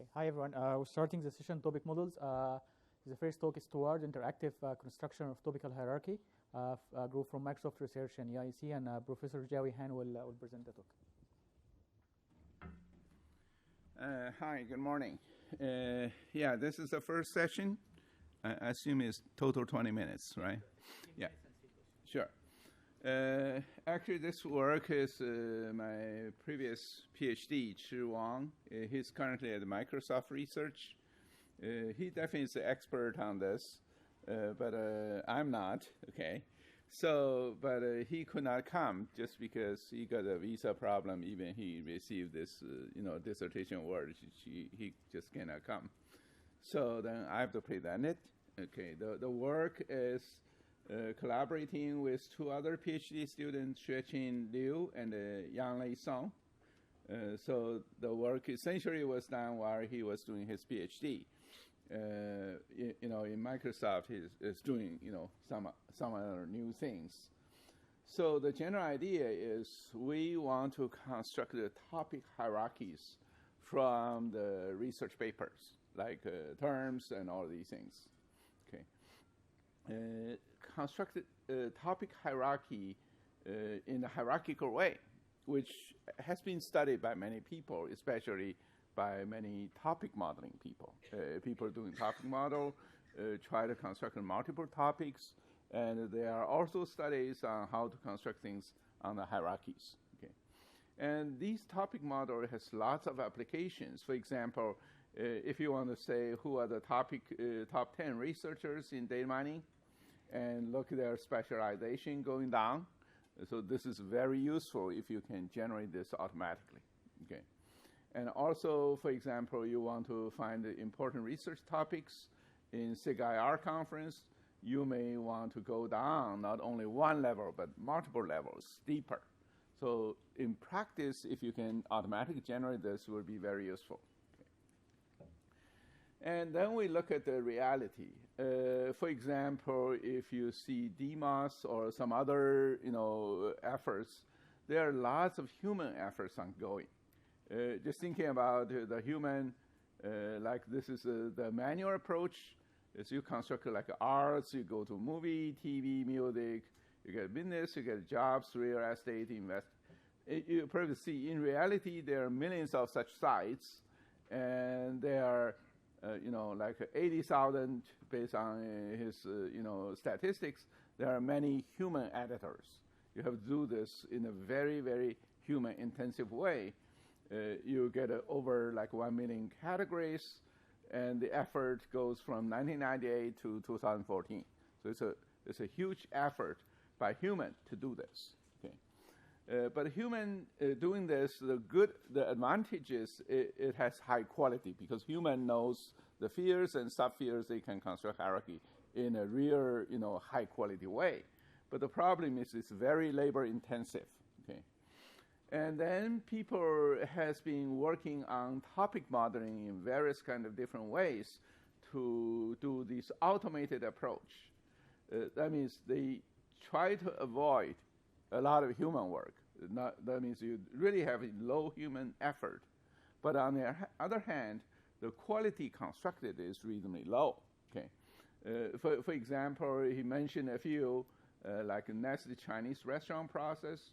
Okay. Hi, everyone. We're starting the session topic models. The first talk is toward interactive construction of topical hierarchy. A group from Microsoft Research and EIC, and Professor Jiawei will present the talk. Hi, good morning. Yeah, this is the first session. I assume it's total 20 minutes, right? Yeah, sure. Actually, this work is my previous PhD, Wang. He's currently at Microsoft Research. He definitely is the expert on this, but I'm not, okay? So, but he could not come just because he got a visa problem. Even he received this, dissertation award. He just cannot come. So then I have to present it. Okay, the work is collaborating with two other PhD students, Xueqing Liu and Yanglei. So the work essentially was done while he was doing his PhD. In Microsoft, he's doing, some other new things. So the general idea is we want to construct the topic hierarchies from the research papers, like terms and all these things. Okay. Construct a topic hierarchy in a hierarchical way, which has been studied by many people, especially by many topic modeling people. People doing topic model try to construct multiple topics, and there are also studies on how to construct things on the hierarchies. Okay, and these topic model has lots of applications. For example, if you want to say who are the top 10 researchers in data mining, and look at their specialization going down. So this is very useful if you can generate this automatically. Okay. And also, for example, you want to find the important research topics in SIG-IR conference, you may want to go down not only one level, but multiple levels, deeper. So in practice, if you can automatically generate this, will be very useful. And then we look at the reality. For example, if you see DMOS or some other, efforts, there are lots of human efforts ongoing. Just thinking about the human, like this is the manual approach. Is you construct like arts, you go to movie, TV, music, you get business, you get jobs, real estate, invest. You probably see in reality there are millions of such sites, and there are like 80,000 based on his, statistics. There are many human editors. You have to do this in a very, very human-intensive way. You get over like 1 million categories, and the effort goes from 1998 to 2014. So it's a huge effort by human to do this. Okay, but human doing this, the advantage is it has high quality because human knows the fields and subfields. They can construct hierarchy in a real, high quality way. But the problem is it's very labor intensive. Okay. And then people has been working on topic modeling in various kind of different ways to do this automated approach. That means they try to avoid a lot of human work. That means you really have a low human effort. But on the other hand, the quality constructed is reasonably low. Okay. For example, he mentioned a few like a nested Chinese restaurant process,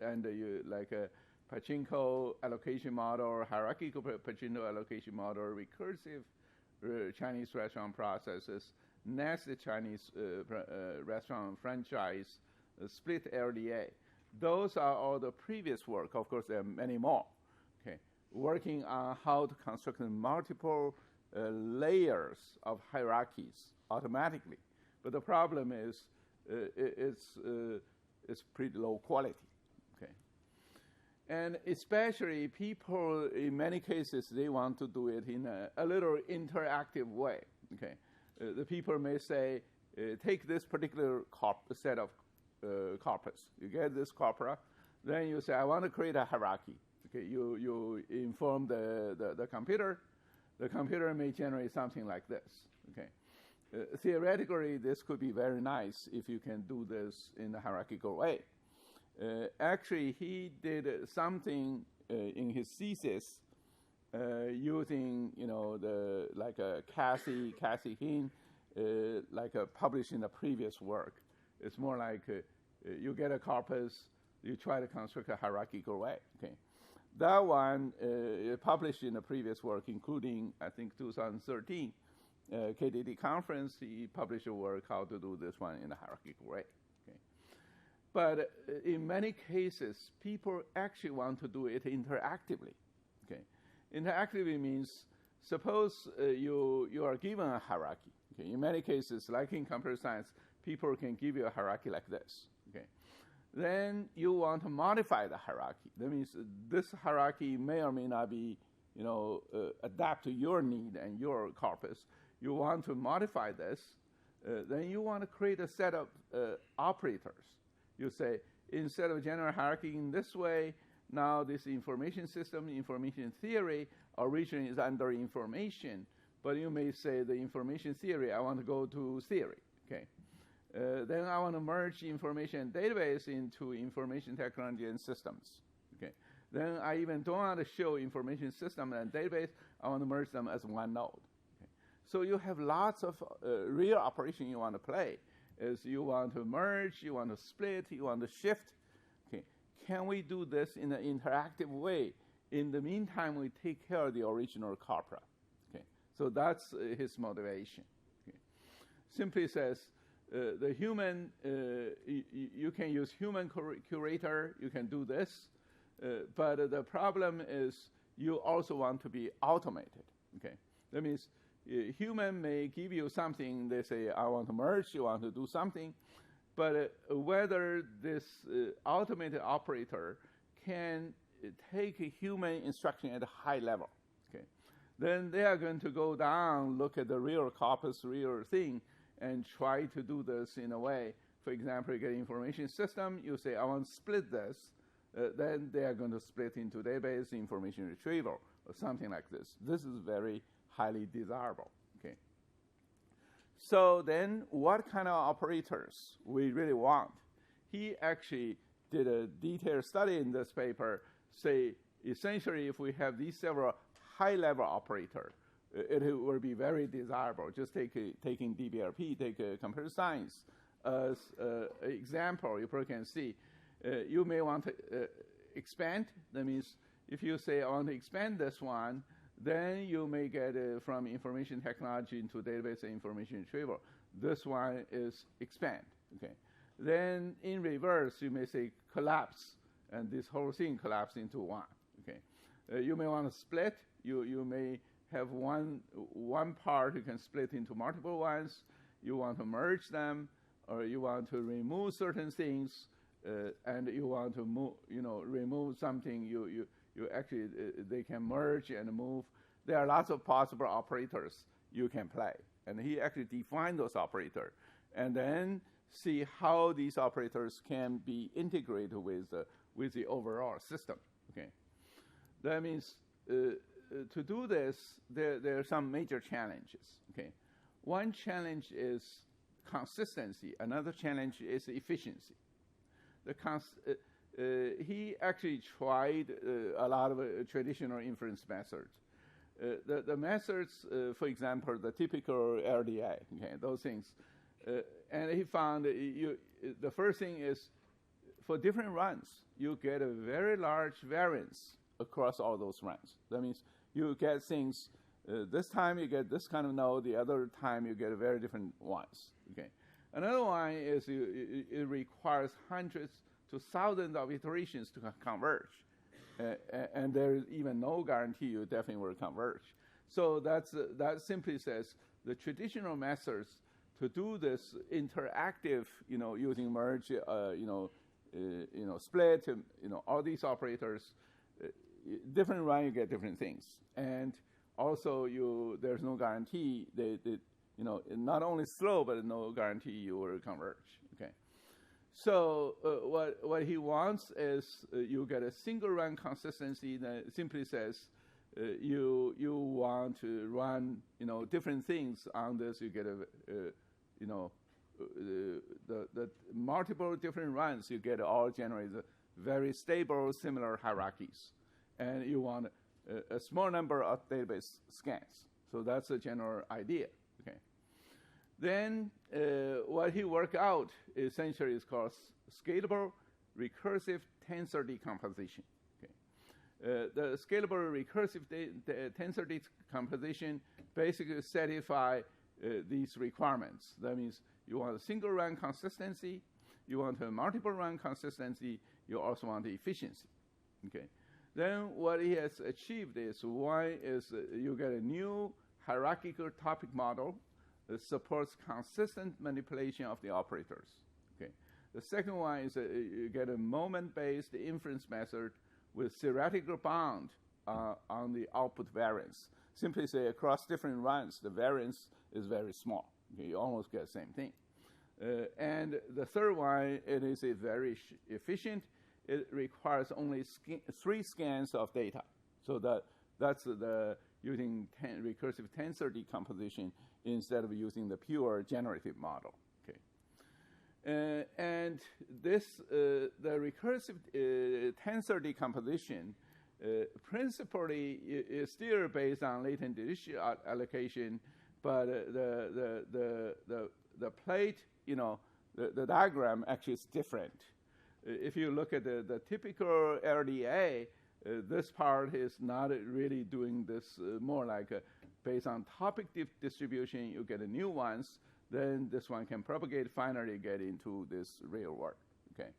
and like a pachinko allocation model, hierarchical pachinko allocation model, recursive Chinese restaurant processes, nested Chinese restaurant franchise, split LDA. Those are all the previous work. Of course, there are many more. Okay, working on how to construct multiple layers of hierarchies automatically. But the problem is it's pretty low quality. Okay, and especially people in many cases they want to do it in a little interactive way. Okay, the people may say, take this particular set of corpus. You get this corpora, then you say, I want to create a hierarchy. Okay, you inform the computer. The computer may generate something like this. Okay, theoretically, this could be very nice if you can do this in a hierarchical way. Actually, he did something in his thesis using, the like a Cassie-Hinn, published in the previous work. It's more like you get a corpus, you try to construct a hierarchical way. Okay, that one published in the previous work, including I think 2013 KDD conference. He published a work how to do this one in a hierarchical way. Okay, but in many cases, people actually want to do it interactively. Okay, interactively means suppose you are given a hierarchy. Okay, in many cases, like in computer science, people can give you a hierarchy like this. Okay, then you want to modify the hierarchy. That means this hierarchy may or may not be, adapt to your need and your corpus. You want to modify this. Then you want to create a set of operators. You say, instead of general hierarchy in this way, now this information system, information theory, originally is under information. But you may say the information theory, I want to go to theory. Okay. Then I want to merge information database into information technology and systems. Okay. Then I even don't want to show information system and database. I want to merge them as one node. Okay. So you have lots of real operation you want to play. Is you want to merge, you want to split, you want to shift. Okay. Can we do this in an interactive way? In the meantime, we take care of the original corpora. Okay. So that's his motivation. Okay. Simply says, the human, you can use human curator, you can do this, but the problem is you also want to be automated. Okay, that means human may give you something, they say, I want to merge, you want to do something, but whether this automated operator can take a human instruction at a high level, okay, then they are going to go down, look at the real corpus, real thing, and try to do this in a way. For example, you get an information system, you say, I want to split this, then they are going to split into database, information retrieval, or something like this. This is very highly desirable. Okay. So then what kind of operators we really want? He actually did a detailed study in this paper, say essentially if we have these several high-level operators, it will be very desirable. Just taking DBRP, take computer science as an example. You probably can see. You may want to expand. That means if you say, I want to expand this one, then you may get from information technology into database and information retrieval. This one is expand. Okay. Then in reverse, you may say collapse, and this whole thing collapse into one. Okay. You may want to split. You may have one part you can split into multiple ones. You want to merge them, or you want to remove certain things, and you want to remove something. You actually they can merge and move. There are lots of possible operators you can play, and he actually defined those operators, and then see how these operators can be integrated with the overall system. Okay, that means. To do this, there are some major challenges. Okay, one challenge is consistency. Another challenge is efficiency. He actually tried a lot of traditional inference methods. The methods, for example, the typical LDA, okay, those things, and he found the first thing is for different runs, you get a very large variance across all those runs. That means you get things, this time you get this kind of node, the other time you get very different ones. Okay. Another one is it requires hundreds to thousands of iterations to converge. And there is even no guarantee you definitely will converge. So that simply says the traditional methods to do this interactive, using merge, split, all these operators, different run, you get different things. And also there's no guarantee not only slow, but no guarantee you will converge. Okay. So what he wants is you get a single run consistency that simply says you want to run different things on this. You get the multiple different runs. You get all generate very stable, similar hierarchies, and you want a small number of database scans. So that's the general idea. Okay. Then what he worked out essentially is called scalable recursive tensor decomposition. Okay. The scalable recursive tensor decomposition basically satisfy these requirements. That means you want a single run consistency, you want a multiple run consistency, you also want the efficiency. Okay. Then what he has achieved is one is you get a new hierarchical topic model that supports consistent manipulation of the operators. Okay. The second one is you get a moment-based inference method with theoretical bound on the output variance. Simply say across different runs, the variance is very small. Okay, you almost get the same thing. And the third one, it is a very efficient. It requires only 3 scans of data. So that's the using recursive tensor decomposition instead of using the pure generative model. Okay. And this the recursive tensor decomposition principally is still based on latent dish allocation, but the plate, the diagram actually is different. If you look at the typical LDA, this part is not really doing this, more like based on topic distribution, you get new ones, then this one can propagate, finally get into this real world. Okay.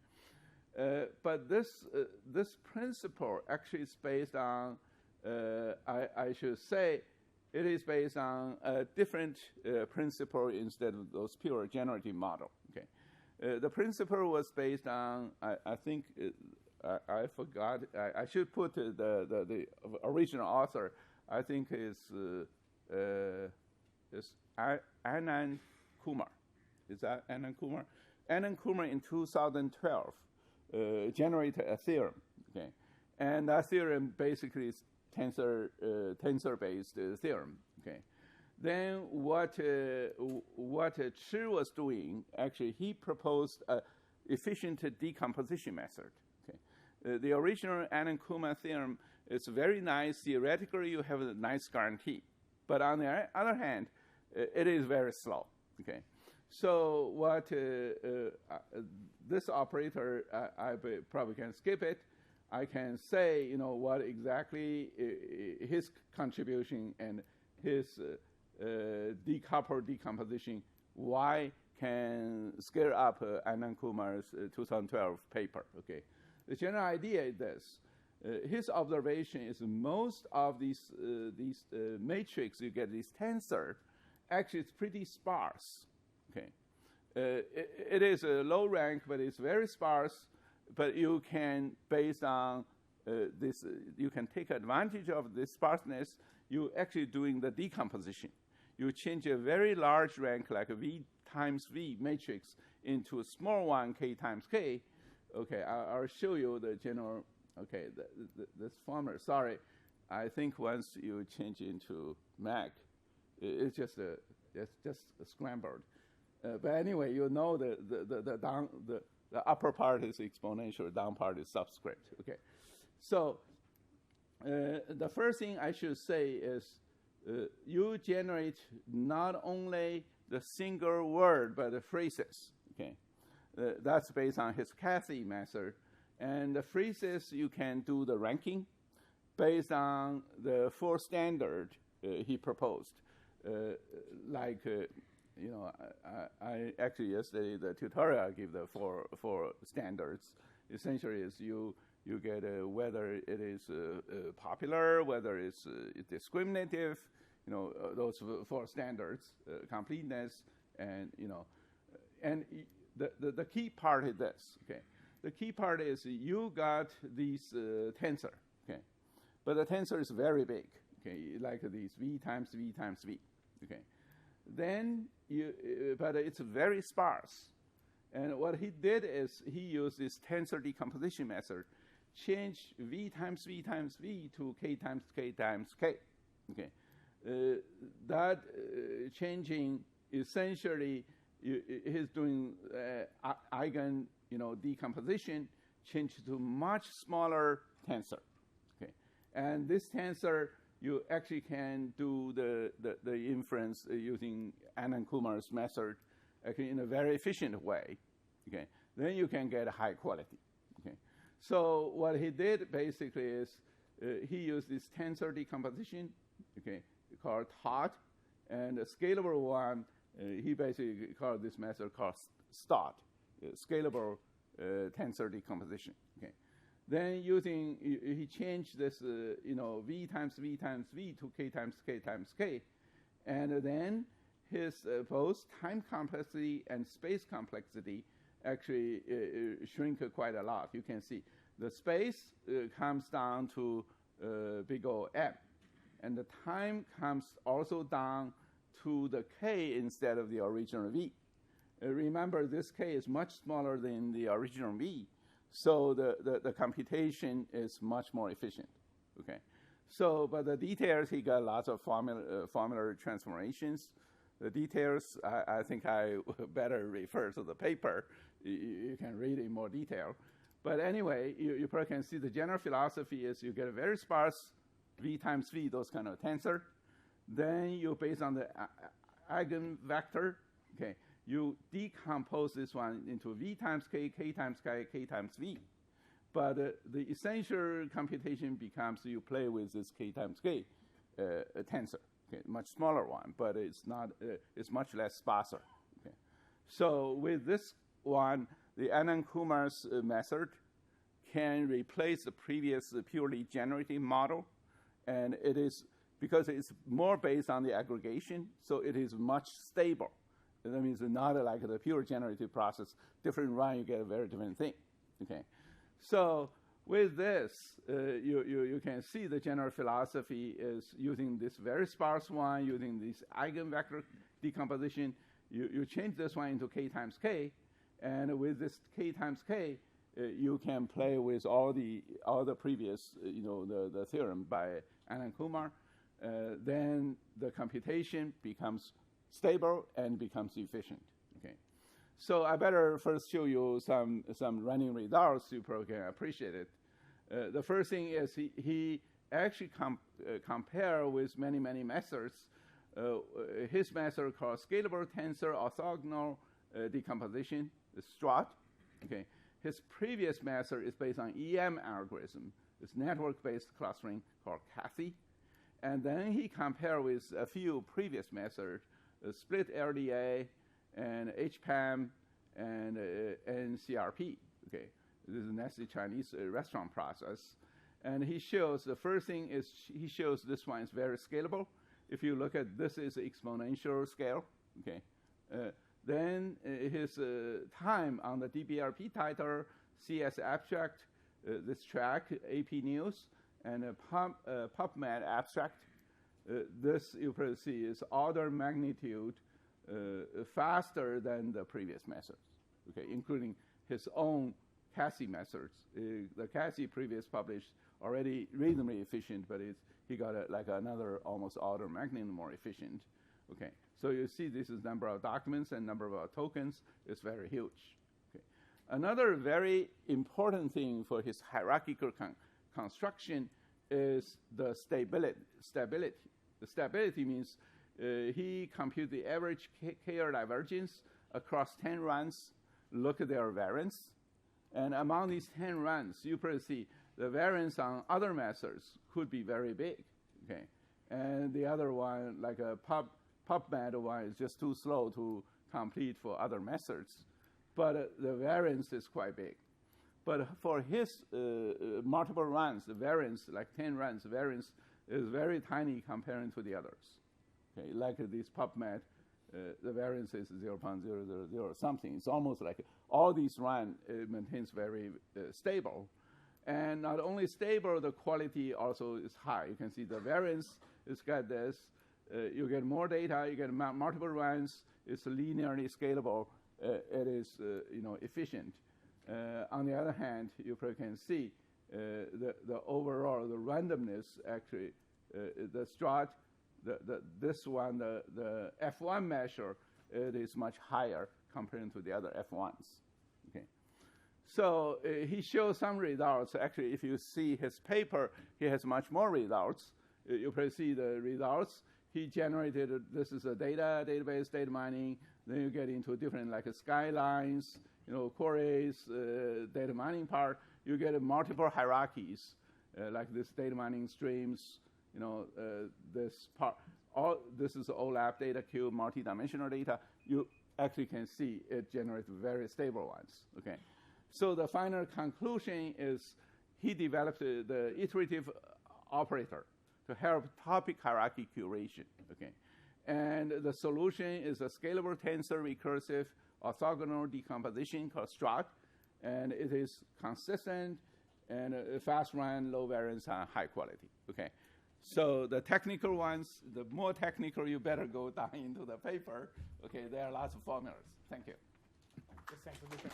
But this principle actually is based on, I should say, it is based on a different principle instead of those pure generative model. Okay. The principle was based on, I think, I forgot, I should put the original author, I think is Anand Kumar. Is that Anand Kumar? Anand Kumar in 2012 generated a theorem. Okay. And that theorem basically is tensor-based theorem. Okay. Then what Chi was doing, actually, he proposed an efficient decomposition method. Okay. The original Anand Kumar theorem is very nice. Theoretically, you have a nice guarantee. But on the other hand, it is very slow. Okay. So what this operator, I probably can skip it. I can say, what exactly his contribution and his decoupled decomposition, why can scale up Anand Kumar's 2012 paper. Okay, the general idea is this. His observation is most of these matrix you get, these tensor, actually it's pretty sparse. Okay, it is a low rank, but it's very sparse. But you can, based on this, you can take advantage of this sparseness. You actually doing the decomposition. You change a very large rank, like a V times V matrix, into a small one, K times K. Okay, I'll show you the general. Okay, this formula. Sorry, I think once you change into Mac, it's just scrambled. But anyway, the upper part is exponential, down part is subscript. Okay, so the first thing I should say is you generate not only the single word but the phrases. Okay, that's based on his Cathy method, and the phrases you can do the ranking based on the 4 standard he proposed, I actually yesterday the tutorial I give the four standards. Essentially, is you get whether it is popular, whether it's discriminative, those 4 standards, completeness, and and the key part is this. Okay, the key part is you got these tensor. Okay, but the tensor is very big. Okay, like these V times V times V. Okay. Then but it's very sparse. And what he did is he used this tensor decomposition method, change V times V times V to K times K times K. Okay, that changing essentially he's doing eigen decomposition, change to much smaller tensor. Okay, And this tensor, you actually can do the inference using Anand Kumar's method actually in a very efficient way. Okay, then you can get high quality. Okay, so what he did basically is he used this tensor decomposition, okay, called TOD, and a scalable one. He basically called this method called STROD, scalable tensor decomposition. Okay, then using he changed this v times v times v to k times k times k, and then his both time complexity and space complexity actually shrink quite a lot. You can see the space comes down to big O M, and the time comes also down to the k instead of the original v. Remember, this k is much smaller than the original v, so the computation is much more efficient. Okay, so but the details, he got lots of formula transformations. The details, I think I better refer to the paper. You can read in more detail. But anyway, you probably can see the general philosophy is you get a very sparse v times v, those kind of tensor. Then you, based on the eigenvector, okay, you decompose this one into v times k, k times k, k times v. But the essential computation becomes you play with this k times k tensor. Okay, much smaller one, but it's not. It's much less sparser. Okay, so with this one, the Anand Kumar's method can replace the previous purely generative model, and it is because it's more based on the aggregation, so it is much stable. That means it's not like the pure generative process. Different run, you get a very different thing. Okay, so with this, you can see the general philosophy is using this very sparse one, using this eigenvector decomposition. You change this one into k times k, and with this k times k, you can play with all the previous, the theorem by Anand Kumar. Then the computation becomes stable and becomes efficient. Okay, so I better first show you some running results. You probably can appreciate it. The first thing is he actually compare with many methods. His method called scalable tensor orthogonal decomposition, STROD. Okay, his previous method is based on EM algorithm. It's network-based clustering called CASI. And then he compared with a few previous methods, split LDA and HPAM and CRP. Okay, this is a nasty Chinese restaurant process. And he shows, the first thing is he shows this one is very scalable. If you look at this is exponential scale. Okay, then his time on the DBRP title, CS abstract, this track, AP News, and PubMed abstract. This you probably see is order magnitude faster than the previous methods, okay, including his own CASI methods. The CASI previous published already reasonably efficient, but he got like another almost order magnitude more efficient. Okay, so you see this is number of documents and number of tokens is very huge. Okay. Another very important thing for his hierarchical construction is the stability. The stability means he computes the average KR divergence across 10 runs, look at their variance, and among these 10 runs, you probably see the variance on other methods could be very big, okay? And the other one, like a PubMed one, is just too slow to complete for other methods, but the variance is quite big. But for his multiple runs, the variance, like 10 runs, the variance is very tiny comparing to the others. Okay, like this PubMed, the variance is 0.000 something. It's almost like all these runs maintains very stable. And not only stable, the quality also is high. You can see the variance is got this. You get more data, you get multiple runs, it's linearly scalable, it is efficient. On the other hand, you probably can see the overall, the randomness actually, the STROD, this one, the F1 measure, it is much higher compared to the other F1s. Okay, So he shows some results. Actually, if you see his paper, he has much more results. You probably see the results. He generated, this is a database, data mining. Then you get into different like skylines, queries, data mining part. You get multiple hierarchies, like this data mining streams, this part. All this is OLAP data cube, multi-dimensional data. You actually can see it generates very stable ones, okay? So the final conclusion is he developed the iterative operator to help topic hierarchy curation, okay? And the solution is a scalable tensor recursive orthogonal decomposition called STROD, and it is consistent and fast run, low variance, and high quality, okay? So the technical ones, the more technical, you better go down into the paper. Okay, there are lots of formulas. Thank you. Yes, thank you.